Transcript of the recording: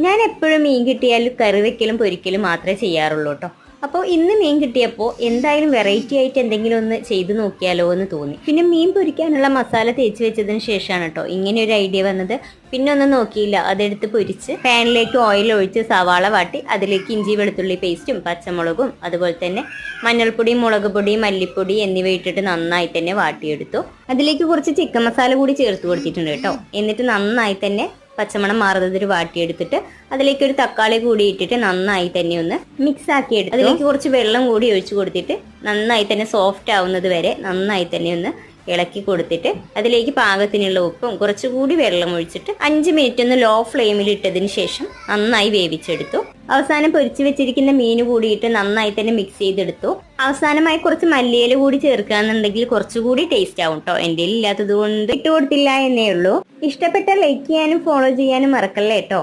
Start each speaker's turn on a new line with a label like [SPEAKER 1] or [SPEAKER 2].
[SPEAKER 1] ഞാൻ എപ്പോഴും മീൻ കിട്ടിയാലും കറി വെക്കലും പൊരിക്കലും മാത്രമേ ചെയ്യാറുള്ളൂ കേട്ടോ. അപ്പോൾ ഇന്ന് മീൻ കിട്ടിയപ്പോൾ എന്തായാലും വെറൈറ്റി ആയിട്ട് എന്തെങ്കിലും ഒന്ന് ചെയ്ത് നോക്കിയാലോ എന്ന് തോന്നി. പിന്നെ മീൻ പൊരിക്കാനുള്ള മസാല തേച്ച് വെച്ചതിന് ശേഷമാണ് കേട്ടോ ഇങ്ങനെ ഒരു ഐഡിയ വന്നത്. പിന്നെ ഒന്നും നോക്കിയില്ല, അതെടുത്ത് പൊരിച്ച് പാനിലേക്ക് ഓയിൽ ഒഴിച്ച് സവാള വാട്ടി അതിലേക്ക് ഇഞ്ചി വെളുത്തുള്ളി പേസ്റ്റും പച്ചമുളകും അതുപോലെ തന്നെ മഞ്ഞൾപ്പൊടി, മുളക് പൊടി, മല്ലിപ്പൊടി എന്നിവ ഇട്ടിട്ട് നന്നായി തന്നെ വാട്ടിയെടുത്തു. അതിലേക്ക് കുറച്ച് ചിക്കൻ മസാല കൂടി ചേർത്ത് കൊടുത്തിട്ടുണ്ട് കേട്ടോ. എന്നിട്ട് നന്നായി തന്നെ പച്ചമണം മാറുന്നതിന് വാട്ടിയെടുത്തിട്ട് അതിലേക്ക് ഒരു തക്കാളി കൂടി ഇട്ടിട്ട് നന്നായി തന്നെ ഒന്ന് മിക്സ് ആക്കി എടുത്തു. അതിലേക്ക് കുറച്ച് വെള്ളം കൂടി ഒഴിച്ചു കൊടുത്തിട്ട് നന്നായി തന്നെ സോഫ്റ്റ് ആവുന്നത് വരെ നന്നായി തന്നെ ഒന്ന് ഇളക്കി കൊടുത്തിട്ട് അതിലേക്ക് പാകത്തിനുള്ള ഉപ്പും കുറച്ചുകൂടി വെള്ളം ഒഴിച്ചിട്ട് 5 മിനിറ്റ് ഒന്ന് ലോ ഫ്ലെയിമിൽ ഇട്ടതിന് ശേഷം നന്നായി വേവിച്ചെടുത്തു. അവസാനം പൊരിച്ചു വെച്ചിരിക്കുന്ന മീൻ കൂടിയിട്ട് നന്നായി തന്നെ മിക്സ് ചെയ്തെടുത്തു. അവസാനമായി കുറച്ച് മല്ലിയില കൂടി ചേർക്കുകയാണെന്നുണ്ടെങ്കിൽ കുറച്ചുകൂടി ടേസ്റ്റ് ആവും കേട്ടോ. എൻ്റെ ഇല്ലാത്തത് കൊണ്ട് ഇട്ട് കൊടുത്തില്ല എന്നേ ഉള്ളൂ. ഇഷ്ടപ്പെട്ട ലൈക്ക് ചെയ്യാനും ഫോളോ ചെയ്യാനും മറക്കല്ലേ കേട്ടോ.